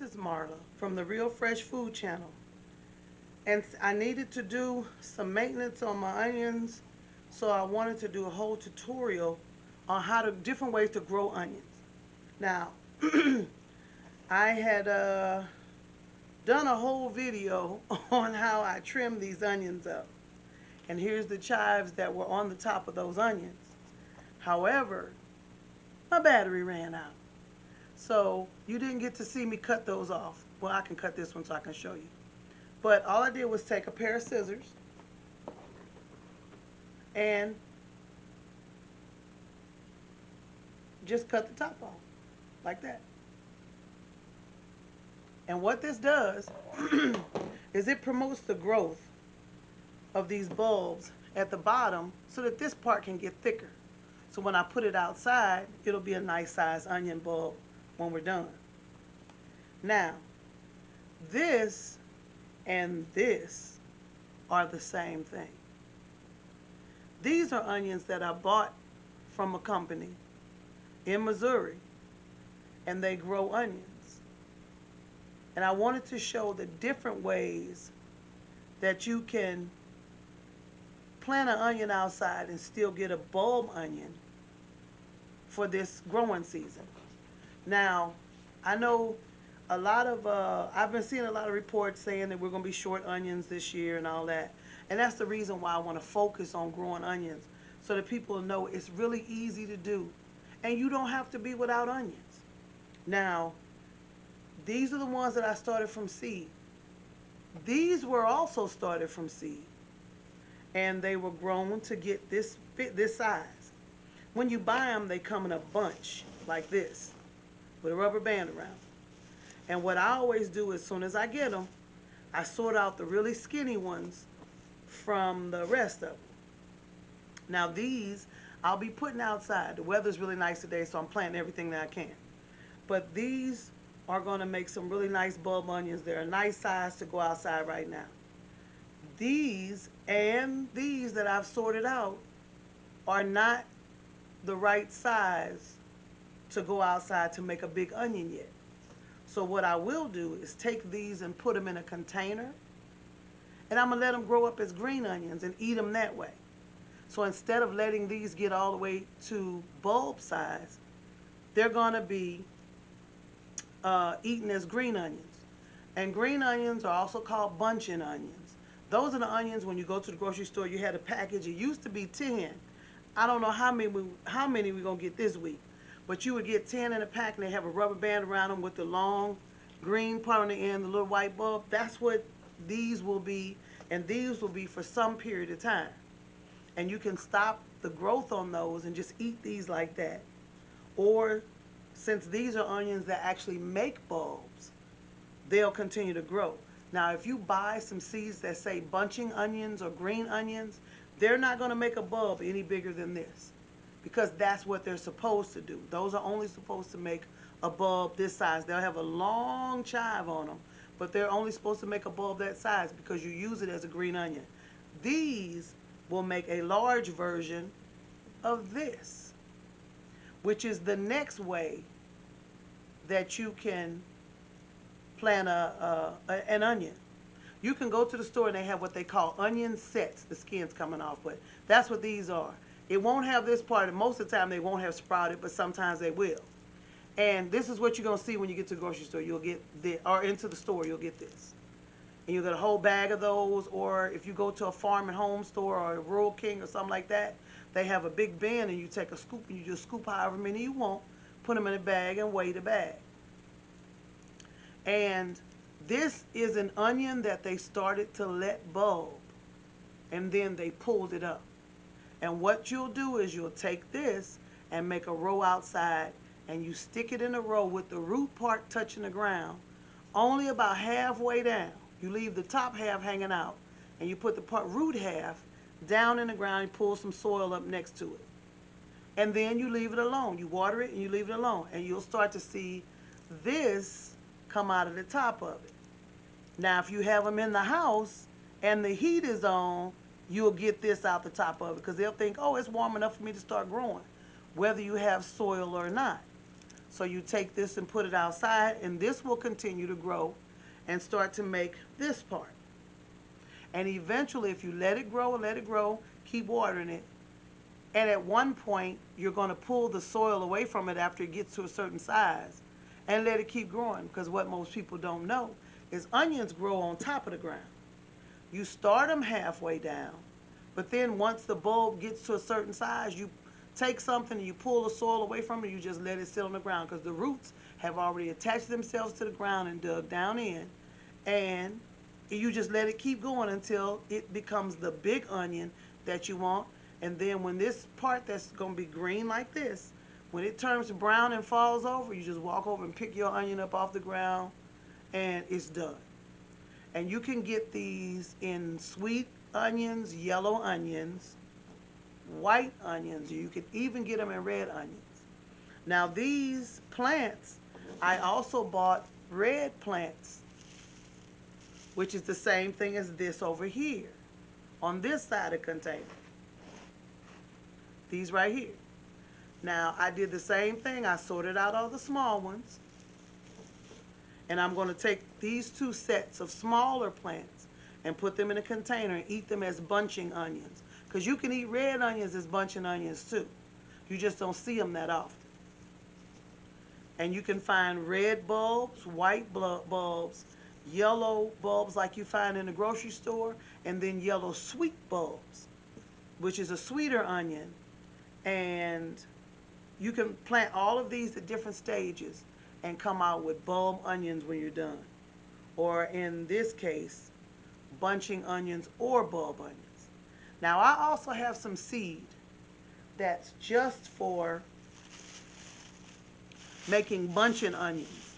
is Marla from the Real Fresh Food channel. And I needed to do some maintenance on my onions, so I wanted to do a whole tutorial on how to different ways to grow onions. Now, I had done a whole video on how I trim these onions up. And here's the chives that were on the top of those onions. However, my battery ran out. So you didn't get to see me cut those off. Well, I can cut this one so I can show you. But all I did was take a pair of scissors and just cut the top off like that. And what this does is it promotes the growth of these bulbs at the bottom so that this part can get thicker. So when I put it outside, it'll be a nice size onion bulb when we're done. Now, this and this are the same thing. These are onions that I bought from a company in Missouri, and they grow onions. And I wanted to show the different ways that you can plant an onion outside and still get a bulb onion for this growing season. Now, I know I've been seeing a lot of reports saying that we're going to be short onions this year and all that. And that's the reason why I want to focus on growing onions so that people know it's really easy to do. And you don't have to be without onions. Now, these are the ones that I started from seed. These were also started from seed. And they were grown to get this size. When you buy them, they come in a bunch like this with a rubber band around them. And what I always do as soon as I get them, I sort out the really skinny ones from the rest of them. Now these I'll be putting outside. The weather's really nice today, so I'm planting everything that I can. But these are going to make some really nice bulb onions. They're a nice size to go outside right now. These and these that I've sorted out are not the right size to go outside to make a big onion yet. So what I will do is take these and put them in a container, and I'm going to let them grow up as green onions and eat them that way. So instead of letting these get all the way to bulb size, they're going to be eaten as green onions. And green onions are also called bunching onions. Those are the onions when you go to the grocery store, you had a package. It used to be 10. I don't know how many we're going to get this week. But you would get 10 in a pack, and they have a rubber band around them with the long green part on the end, the little white bulb. That's what these will be, and these will be for some period of time. And you can stop the growth on those and just eat these like that. Or since these are onions that actually make bulbs, they'll continue to grow. Now, if you buy some seeds that say bunching onions or green onions, they're not going to make a bulb any bigger than this because that's what they're supposed to do. Those are only supposed to make a bulb this size. They'll have a long chive on them, but they're only supposed to make a bulb that size because you use it as a green onion. These will make a large version of this, which is the next way that you can plant an onion. You can go to the store and they have what they call onion sets. The skin's coming off, but that's what these are. It won't have this part, and most of the time they won't have sprouted, but sometimes they will. And this is what you're going to see when you get to the grocery store. You'll get this, or into the store, you'll get this. And you'll get a whole bag of those, or if you go to a farm and home store or a Rural King or something like that, they have a big bin and you take a scoop and you just scoop however many you want, put them in a bag and weigh the bag. And this is an onion that they started to let bulb, and then they pulled it up. And what you'll do is you'll take this and make a row outside, and you stick it in a row with the root part touching the ground, only about halfway down. You leave the top half hanging out, and you put the root half down in the ground and pull some soil up next to it. And then you leave it alone. You water it and you leave it alone, and you'll start to see this come out of the top of it. Now, if you have them in the house and the heat is on, you'll get this out the top of it because they'll think, oh, it's warm enough for me to start growing, whether you have soil or not. So you take this and put it outside, and this will continue to grow and start to make this part. And eventually, if you let it grow, keep watering it. And at one point, you're going to pull the soil away from it after it gets to a certain size and let it keep growing. Because what most people don't know is onions grow on top of the ground. You start them halfway down, but then once the bulb gets to a certain size, you take something and you pull the soil away from it, you just let it sit on the ground because the roots have already attached themselves to the ground and dug down in, and you just let it keep going until it becomes the big onion that you want. And then when this part that's going to be green like this, when it turns brown and falls over, you just walk over and pick your onion up off the ground, and it's done. And you can get these in sweet onions, yellow onions, white onions. You can even get them in red onions. Now these plants, I also bought red plants, which is the same thing as this over here on this side of the container. These right here. Now I did the same thing. I sorted out all the small ones. And I'm going to take these two sets of smaller plants and put them in a container and eat them as bunching onions. Because you can eat red onions as bunching onions too. You just don't see them that often. And you can find red bulbs, white bulbs, yellow bulbs like you find in the grocery store, and then yellow sweet bulbs, which is a sweeter onion. And you can plant all of these at different stages and come out with bulb onions when you're done. Or in this case, bunching onions or bulb onions. Now I also have some seed that's just for making bunching onions.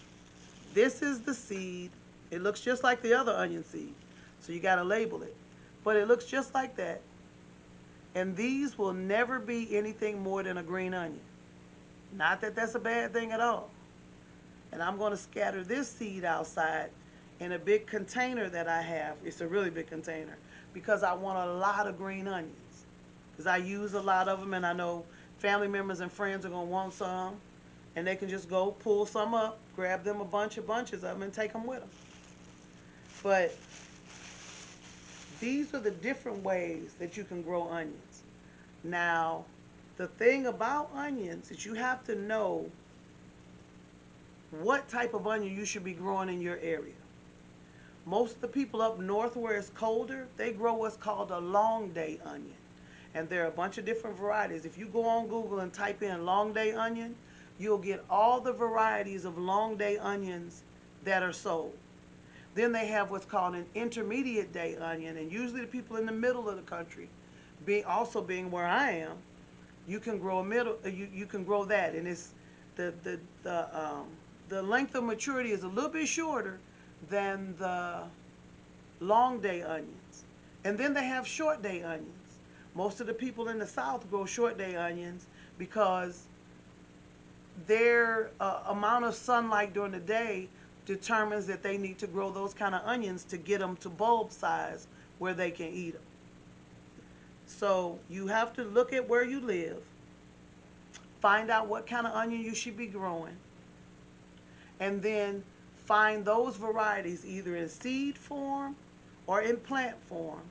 This is the seed. It looks just like the other onion seed, so you got to label it. But it looks just like that. And these will never be anything more than a green onion. Not that that's a bad thing at all. And I'm going to scatter this seed outside in a big container that I have. It's a really big container because I want a lot of green onions. Because I use a lot of them, and I know family members and friends are going to want some. And they can just go pull some up, grab them a bunches of them, and take them with them. But these are the different ways that you can grow onions. Now, the thing about onions is you have to know what type of onion you should be growing in your area. Most of the people up north where it's colder, they grow what's called a long day onion. And there are a bunch of different varieties. If you go on Google and type in long day onion, you'll get all the varieties of long day onions that are sold. Then they have what's called an intermediate day onion, and usually the people in the middle of the country, being where I am, you can grow you can grow that, and it's the the the the length of maturity is a little bit shorter than the long day onions. And then they have short day onions. Most of the people in the South grow short day onions because their amount of sunlight during the day determines that they need to grow those kind of onions to get them to bulb size where they can eat them. So you have to look at where you live, find out what kind of onion you should be growing, and then find those varieties either in seed form or in plant form,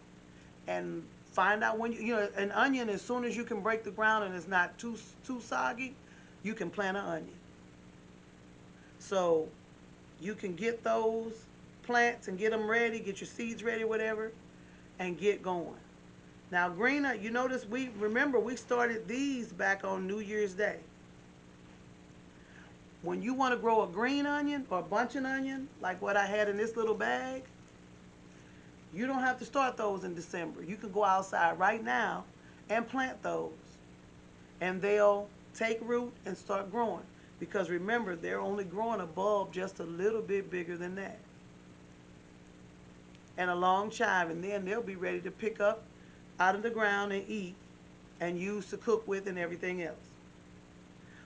and find out when you know an onion, as soon as you can break the ground and it's not too soggy, you can plant an onion. So you can get those plants and get them ready, get your seeds ready, whatever, and get going. Now, green, you notice we started these back on New Year's Day. When you want to grow a green onion or a bunching onion, like what I had in this little bag, you don't have to start those in December. You can go outside right now and plant those, and they'll take root and start growing. Because remember, they're only growing a bulb just a little bit bigger than that. And a long chive, and then they'll be ready to pick up out of the ground and eat and use to cook with and everything else.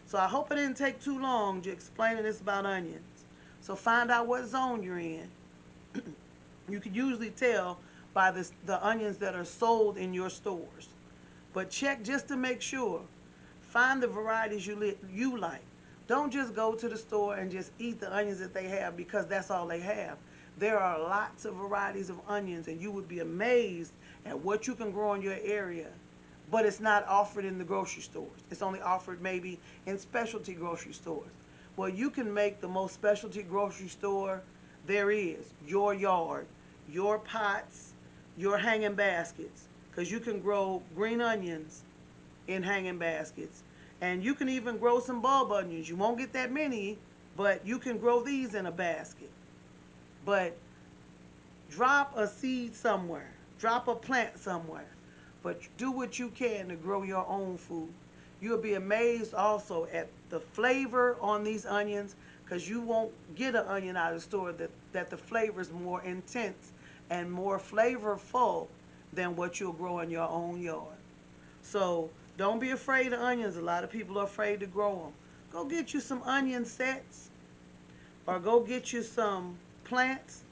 So I hope it didn't take too long to explaining this about onions. So find out what zone you're in. You can usually tell by the onions that are sold in your stores. But check just to make sure. Find the varieties you like. Don't just go to the store and just eat the onions that they have because that's all they have. There are lots of varieties of onions, and you would be amazed at what you can grow in your area. But it's not offered in the grocery stores. It's only offered maybe in specialty grocery stores. Well, you can make the most specialty grocery store there is, your yard, your pots, your hanging baskets, because you can grow green onions in hanging baskets. And you can even grow some bulb onions. You won't get that many, but you can grow these in a basket. But drop a seed somewhere, drop a plant somewhere, but do what you can to grow your own food. You'll be amazed also at the flavor on these onions, because you won't get an onion out of the store that the flavor is more intense and more flavorful than what you'll grow in your own yard. So don't be afraid of onions. A lot of people are afraid to grow them. Go get you some onion sets, or go get you some plants,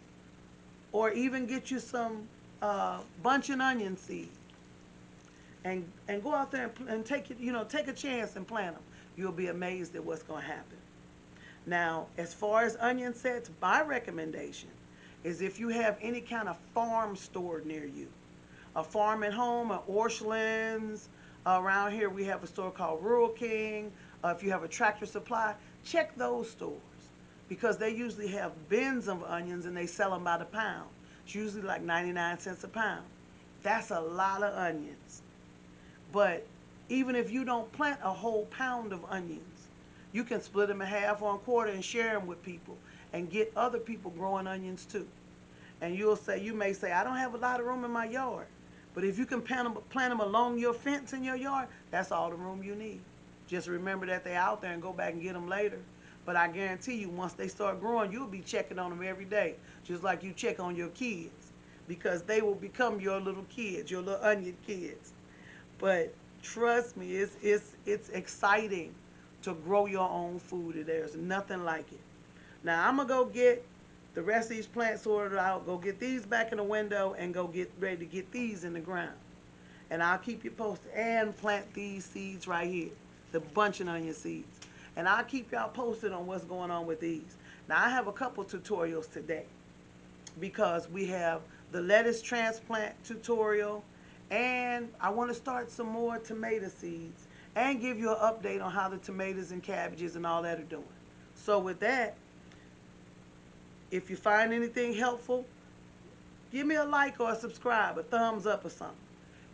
or even get you some bunching onion seed, and go out there and take it, take a chance and plant them. You'll be amazed at what's going to happen. Now, as far as onion sets, my recommendation is if you have any kind of farm stored near you, a farm at home, or Orchlands. Around here, we have a store called Rural King. If you have a Tractor Supply, check those stores because they usually have bins of onions and they sell them by the pound. It's usually like 99 cents a pound. That's a lot of onions. But even if you don't plant a whole pound of onions, you can split them in half or a quarter and share them with people and get other people growing onions too. And you may say, I don't have a lot of room in my yard. But if you can plant them along your fence in your yard, that's all the room you need. Just remember that they're out there and go back and get them later. But I guarantee you, once they start growing, you'll be checking on them every day, just like you check on your kids, because they will become your little kids, your little onion kids. But trust me, it's exciting to grow your own food. There's nothing like it. Now I'm gonna go get the rest of these plants sorted out, go get these back in the window, and go get ready to get these in the ground. And I'll keep you posted and plant these seeds right here, the bunching onion seeds. And I'll keep y'all posted on what's going on with these. Now I have a couple tutorials today because we have the lettuce transplant tutorial, and I want to start some more tomato seeds and give you an update on how the tomatoes and cabbages and all that are doing. So with that, if you find anything helpful, give me a like or a subscribe, a thumbs up or something.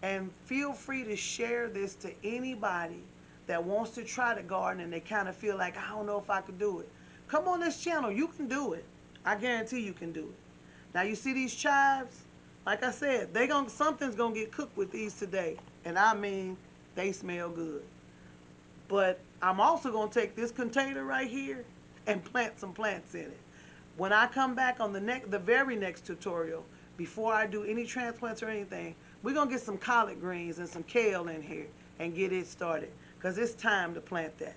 And feel free to share this to anybody that wants to try to garden and they kind of feel like, I don't know if I could do it. Come on this channel, you can do it. I guarantee you can do it. Now you see these chives? Like I said, something's gonna get cooked with these today. And I mean, they smell good. But I'm also going to take this container right here and plant some plants in it. When I come back on the very next tutorial, before I do any transplants or anything, we're going to get some collard greens and some kale in here and get it started, because it's time to plant that.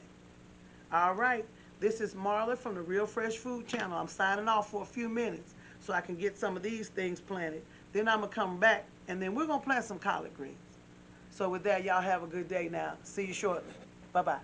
All right, this is Marla from the Real Fresh Food Channel. I'm signing off for a few minutes so I can get some of these things planted. Then I'm going to come back, and then we're going to plant some collard greens. So with that, y'all have a good day now. See you shortly. Bye-bye.